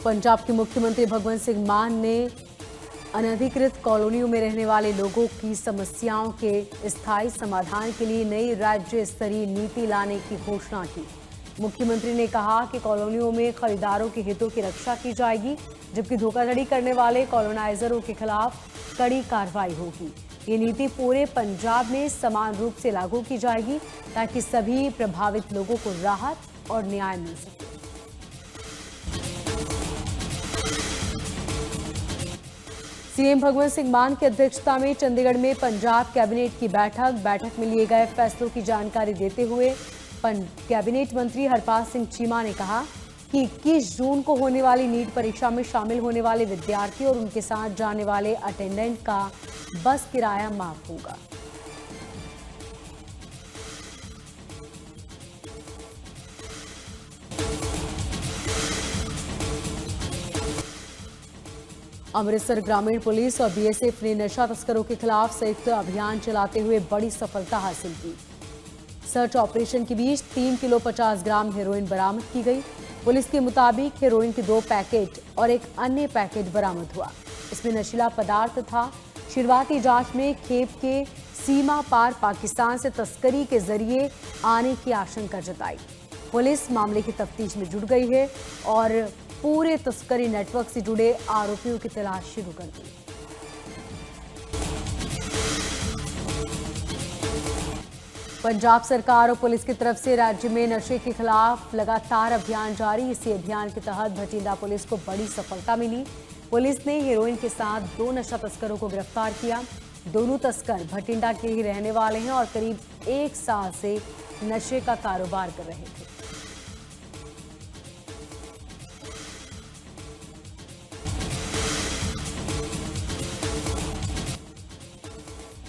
पंजाब के मुख्यमंत्री भगवंत सिंह मान ने अनधिकृत कॉलोनियों में रहने वाले लोगों की समस्याओं के स्थायी समाधान के लिए नई राज्य स्तरीय नीति लाने की घोषणा की। मुख्यमंत्री ने कहा कि कॉलोनियों में खरीदारों के हितों की रक्षा की जाएगी, जबकि धोखाधड़ी करने वाले कॉलोनाइजरों के खिलाफ कड़ी कार्रवाई होगी। ये नीति पूरे पंजाब में समान रूप से लागू की जाएगी ताकि सभी प्रभावित लोगों को राहत और न्याय मिल सके। सीएम भगवंत सिंह मान की अध्यक्षता में चंडीगढ़ में पंजाब कैबिनेट की बैठक में लिए गए फैसलों की जानकारी देते हुए कैबिनेट मंत्री हरपाल सिंह चीमा ने कहा कि 21 जून को होने वाली नीट परीक्षा में शामिल होने वाले विद्यार्थी और उनके साथ जाने वाले अटेंडेंट का बस किराया माफ होगा। अमृतसर ग्रामीण पुलिस और बीएसएफ ने नशा तस्करों के खिलाफ संयुक्त अभियान चलाते हुए बड़ी सफलता हासिल की। सर्च ऑपरेशन के बीच 3 किलो 50 ग्राम हेरोइन बरामद की गई। पुलिस के मुताबिक हेरोइन के 2 पैकेट और एक अन्य पैकेट बरामद हुआ। इसमें नशीला पदार्थ था। शुरुआती जांच में खेप के सीमा पार पाकिस्तान से तस्करी के जरिए आने की आशंका जताई। पुलिस मामले की तफ्तीश में जुट गई है और पूरे तस्करी नेटवर्क से जुड़े आरोपियों की तलाश शुरू कर दी। पंजाब सरकार और पुलिस की तरफ से राज्य में नशे के खिलाफ लगातार अभियान जारी। इसी अभियान के तहत भटिंडा पुलिस को बड़ी सफलता मिली। पुलिस ने हेरोइन के साथ 2 नशा तस्करों को गिरफ्तार किया। दोनों तस्कर भटिंडा के ही रहने वाले हैं और करीब 1 साल से नशे का कारोबार कर रहे थे।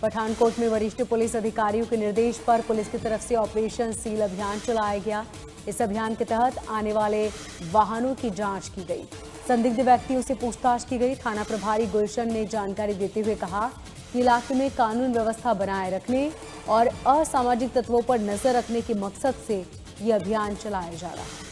पठानकोट में वरिष्ठ पुलिस अधिकारियों के निर्देश पर पुलिस की तरफ से ऑपरेशन सील अभियान चलाया गया। इस अभियान के तहत आने वाले वाहनों की जांच की गई। संदिग्ध व्यक्तियों से पूछताछ की गई। थाना प्रभारी गुलशन ने जानकारी देते हुए कहा कि इलाके में कानून व्यवस्था बनाए रखने और असामाजिक तत्वों पर नजर रखने के मकसद से ये अभियान चलाया जा रहा है।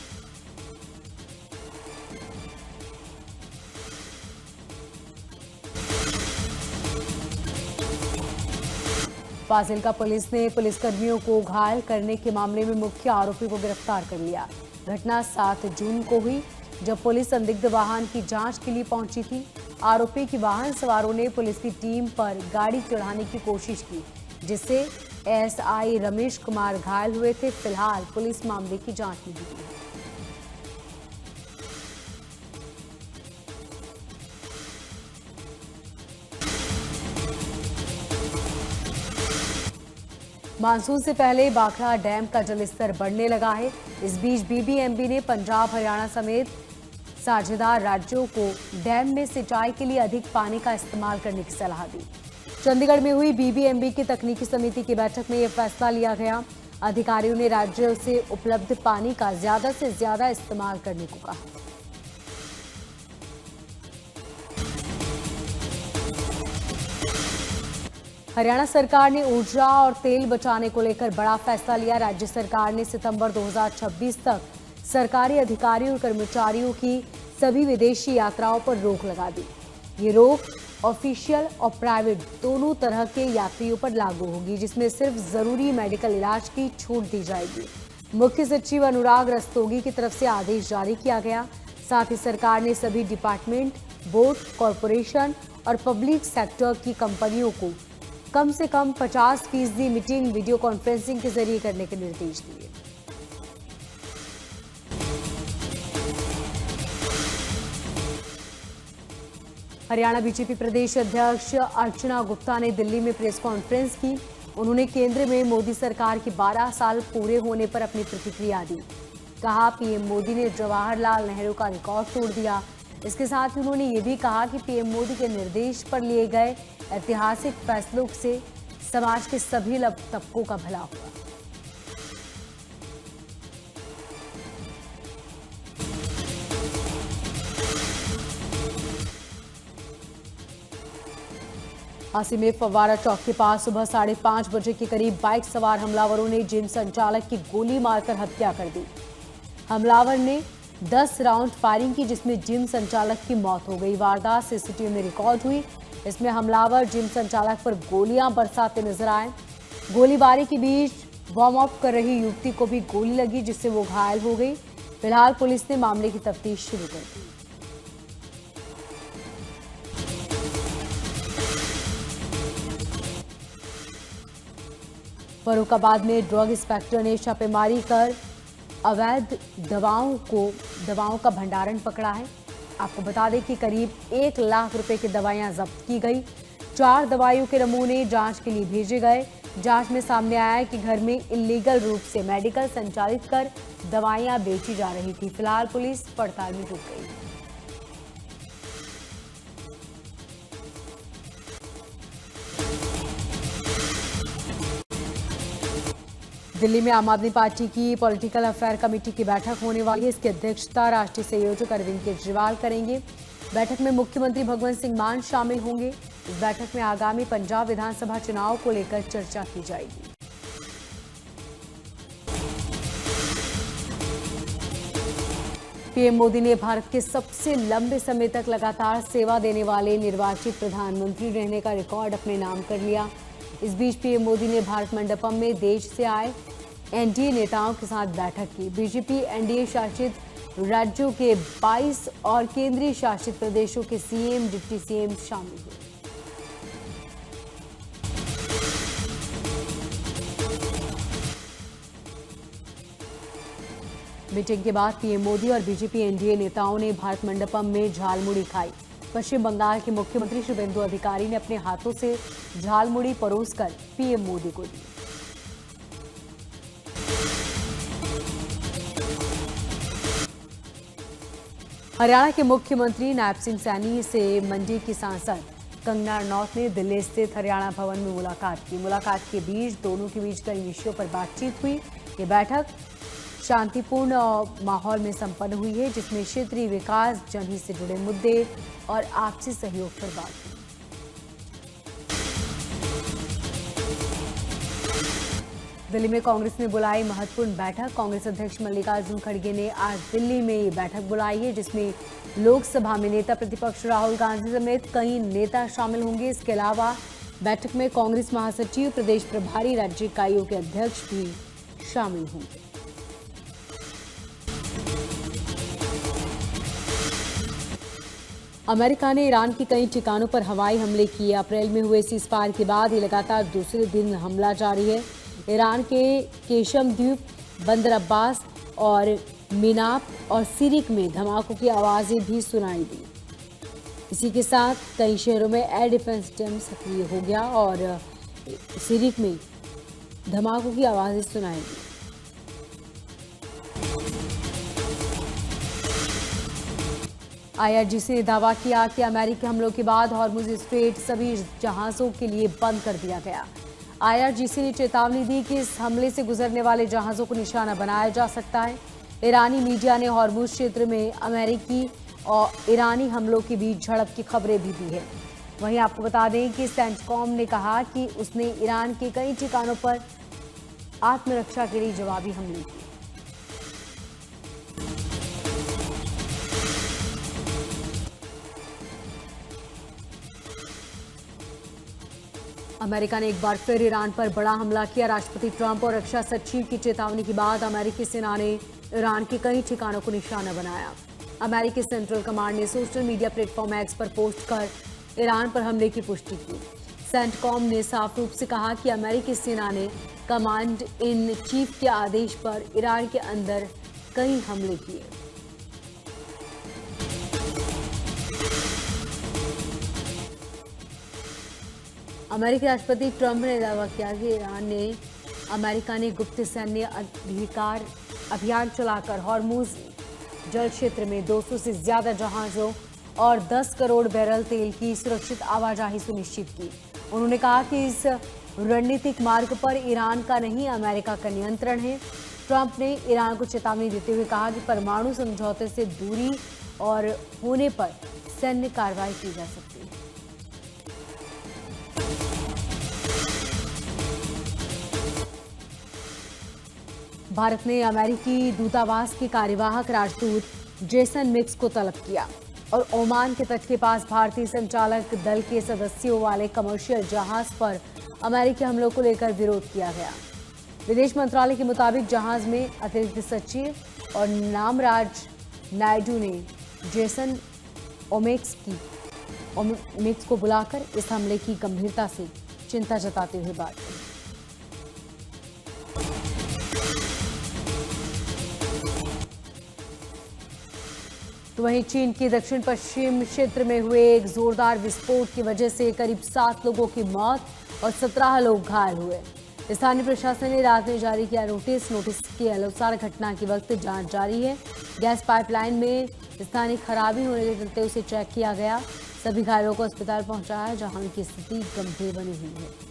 फाजिल्का पुलिस ने पुलिसकर्मियों को घायल करने के मामले में मुख्य आरोपी को गिरफ्तार कर लिया। घटना 7 जून को हुई, जब पुलिस संदिग्ध वाहन की जांच के लिए पहुंची थी। आरोपी की वाहन सवारों ने पुलिस की टीम पर गाड़ी चढ़ाने की कोशिश की, जिससे एएसआई रमेश कुमार घायल हुए थे। फिलहाल पुलिस मामले की जांच में जुटी है। मानसून से पहले बाखड़ा डैम का जलस्तर बढ़ने लगा है। इस बीच बीबीएमबी ने पंजाब, हरियाणा समेत साझेदार राज्यों को डैम में सिंचाई के लिए अधिक पानी का इस्तेमाल करने की सलाह दी। चंडीगढ़ में हुई बीबीएमबी की तकनीकी समिति की बैठक में यह फैसला लिया गया। अधिकारियों ने राज्यों से उपलब्ध पानी का ज्यादा से ज्यादा इस्तेमाल करने को कहा। हरियाणा सरकार ने ऊर्जा और तेल बचाने को लेकर बड़ा फैसला लिया। राज्य सरकार ने सितंबर 2026 तक सरकारी अधिकारियों और कर्मचारियों की सभी विदेशी यात्राओं पर रोक लगा दी। ये रोक ऑफिशियल और प्राइवेट दोनों तरह के यात्रियों पर लागू होगी, जिसमें सिर्फ जरूरी मेडिकल इलाज की छूट दी जाएगी। मुख्य सचिव अनुराग रस्तोगी की तरफ से आदेश जारी किया गया। साथ ही सरकार ने सभी डिपार्टमेंट, बोर्ड, कॉरपोरेशन और पब्लिक सेक्टर की कंपनियों को कम से कम 50% मीटिंग वीडियो कॉन्फ्रेंसिंग के जरिए करने के निर्देश दिए। हरियाणा बीजेपी प्रदेश अध्यक्ष अर्चना गुप्ता ने दिल्ली में प्रेस कॉन्फ्रेंस की। उन्होंने केंद्र में मोदी सरकार के 12 साल पूरे होने पर अपनी प्रतिक्रिया दी। कहा, पीएम मोदी ने जवाहरलाल नेहरू का रिकॉर्ड तोड़ दिया। इसके साथ ही उन्होंने ये भी कहा कि पीएम मोदी के निर्देश पर लिए गए ऐतिहासिक फैसलों से समाज के सभी तबकों का भला हुआ। हांसी में फव्वारा चौक के पास सुबह 5:30 बजे के करीब बाइक सवार हमलावरों ने जिम संचालक की गोली मारकर हत्या कर दी। हमलावर ने 10 राउंड फायरिंग की, जिसमें जिम संचालक की मौत हो गई। वारदात सीसीटीवी में रिकॉर्ड हुई। इसमें हमलावर जिम संचालक पर गोलियां बरसाते नजर आए। गोलीबारी के बीच वार्म अप कर रही युवती को भी गोली लगी, जिससे वो घायल हो गई। फिलहाल पुलिस ने मामले की तफ्तीश शुरू कर दी। फर्रुखाबाद में ड्रग इंस्पेक्टर ने छापेमारी कर अवैध दवाओं का भंडारण पकड़ा है। आपको बता दें कि करीब 1 लाख रुपए की दवाइयां जब्त की गई। 4 दवाइयों के नमूने जांच के लिए भेजे गए। जांच में सामने आया है कि घर में इलीगल रूप से मेडिकल संचालित कर दवाइयां बेची जा रही थी। फिलहाल पुलिस पड़ताल में जुट गई। दिल्ली में आम आदमी पार्टी की पॉलिटिकल अफेयर कमेटी की बैठक होने वाली है। इसकी अध्यक्षता राष्ट्रीय संयोजक अरविंद केजरीवाल करेंगे। बैठक में मुख्यमंत्री भगवंत सिंह मान शामिल होंगे। इस बैठक में आगामी पंजाब विधानसभा चुनाव को लेकर चर्चा की जाएगी। पीएम मोदी ने भारत के सबसे लंबे समय तक लगातार सेवा देने वाले निर्वाचित प्रधानमंत्री रहने का रिकॉर्ड अपने नाम कर लिया। इस बीच पीएम मोदी ने भारत मंडपम में देश से आए एनडीए नेताओं के साथ बैठक की। बीजेपी एनडीए शासित राज्यों के 22 और केंद्रीय शासित प्रदेशों के सीएम, डिप्टी सीएम शामिल हुए। मीटिंग के बाद पीएम मोदी और बीजेपी एनडीए नेताओं ने भारत मंडपम में झालमुड़ी खाई। पश्चिम बंगाल के मुख्यमंत्री शुभेंदु अधिकारी ने अपने हाथों से झालमुड़ी परोसकर पीएम मोदी को दी। हरियाणा के मुख्यमंत्री नायब सिंह सैनी से मंडी की सांसद कंगना रनौत ने दिल्ली स्थित हरियाणा भवन में मुलाकात की। मुलाकात के बीच दोनों के बीच कई विषयों पर बातचीत हुई। ये बैठक शांतिपूर्ण माहौल में संपन्न हुई है, जिसमें क्षेत्रीय विकास, जनहित से जुड़े मुद्दे और आपसी सहयोग पर बात हुई। दिल्ली में कांग्रेस ने बुलाई महत्वपूर्ण बैठक। कांग्रेस अध्यक्ष मल्लिकार्जुन खड़गे ने आज दिल्ली में ये बैठक बुलाई है, जिसमें लोकसभा में नेता प्रतिपक्ष राहुल गांधी समेत कई नेता शामिल होंगे। इसके अलावा बैठक में कांग्रेस महासचिव, प्रदेश प्रभारी, राज्य इकाइयों के अध्यक्ष भी शामिल होंगे। अमेरिका ने ईरान के कई ठिकानों पर हवाई हमले किए। अप्रैल में हुए सीज़फायर के बाद ये लगातार दूसरे दिन हमला जारी है। ईरान के केशम द्वीप, बंदर अब्बास और मिनाप और सिरिक में धमाकों की आवाज़ें भी सुनाई दी। इसी के साथ कई शहरों में एयर डिफेंस सिस्टम सक्रिय हो गया और सिरिक में धमाकों की आवाज़ें सुनाई दी। आईआरजीसी ने दावा किया कि अमेरिकी हमलों के बाद हॉर्मुज स्ट्रेट सभी जहाज़ों के लिए बंद कर दिया गया। आईआरजीसी ने चेतावनी दी कि इस हमले से गुजरने वाले जहाज़ों को निशाना बनाया जा सकता है। ईरानी मीडिया ने हॉर्मुज क्षेत्र में अमेरिकी और ईरानी हमलों के बीच झड़प की खबरें भी दी है। वहीं आपको बता दें कि सेंटकॉम ने कहा कि उसने ईरान के कई ठिकानों पर आत्मरक्षा के लिए जवाबी हमले किए। अमेरिका ने एक बार फिर ईरान पर बड़ा हमला किया। राष्ट्रपति ट्रंप और रक्षा सचिव की चेतावनी के बाद अमेरिकी सेना ने ईरान के कई ठिकानों को निशाना बनाया। अमेरिकी सेंट्रल कमांड ने सोशल मीडिया प्लेटफॉर्म एक्स पर पोस्ट कर ईरान पर हमले की पुष्टि की। सेंटकॉम ने साफ रूप से कहा कि अमेरिकी सेना ने कमांड इन चीफ के आदेश पर ईरान के अंदर कई हमले किए। अमेरिकी राष्ट्रपति ट्रंप ने दावा किया कि अमेरिका ने गुप्त सैन्य अभियान चलाकर हॉर्मुज जल क्षेत्र में 200 से ज्यादा जहाजों और 10 करोड़ बैरल तेल की सुरक्षित आवाजाही सुनिश्चित की। उन्होंने कहा कि इस रणनीतिक मार्ग पर ईरान का नहीं, अमेरिका का नियंत्रण है। ट्रंप ने ईरान को चेतावनी देते हुए कहा कि परमाणु समझौते से दूरी और होने पर सैन्य कार्रवाई की जा सकती है। भारत ने अमेरिकी दूतावास के कार्यवाहक राजदूत जेसन मिक्स को तलब किया और ओमान के तट के पास भारतीय संचालक दल के सदस्यों वाले कमर्शियल जहाज पर अमेरिकी हमलों को लेकर विरोध किया गया। विदेश मंत्रालय के मुताबिक जहाज में अतिरिक्त सचिव और नामराज नायडू ने जेसन ओमेक्स को बुलाकर इस हमले की गंभीरता से चिंता जताते हुए बात की। तो वहीं चीन के दक्षिण पश्चिम क्षेत्र में हुए एक जोरदार विस्फोट की वजह से करीब 7 लोगों की मौत और 17 लोग घायल हुए। स्थानीय प्रशासन ने रात में जारी किया नोटिस के अनुसार घटना के वक्त जांच जारी है। गैस पाइपलाइन में स्थानीय खराबी होने के चलते उसे चेक किया गया। सभी घायलों को अस्पताल पहुंचाया जहां उनकी स्थिति गंभीर बनी हुई है।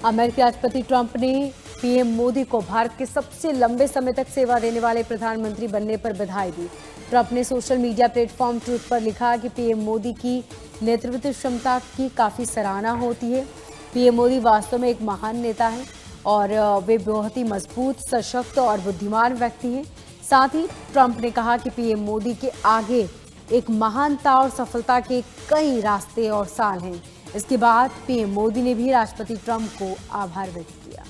अमेरिकी राष्ट्रपति ट्रंप ने पीएम मोदी को भारत के सबसे लंबे समय तक सेवा देने वाले प्रधानमंत्री बनने पर बधाई दी। ट्रंप ने सोशल मीडिया प्लेटफॉर्म ट्रूथ पर लिखा कि पीएम मोदी की नेतृत्व क्षमता की काफ़ी सराहना होती है। पीएम मोदी वास्तव में एक महान नेता हैं और वे बहुत ही मजबूत, सशक्त और बुद्धिमान व्यक्ति हैं। साथ ही ट्रंप ने कहा कि पीएम मोदी के आगे एक महानता और सफलता के कई रास्ते और साल हैं। इसके बाद पीएम मोदी ने भी राष्ट्रपति ट्रंप को आभार व्यक्त किया।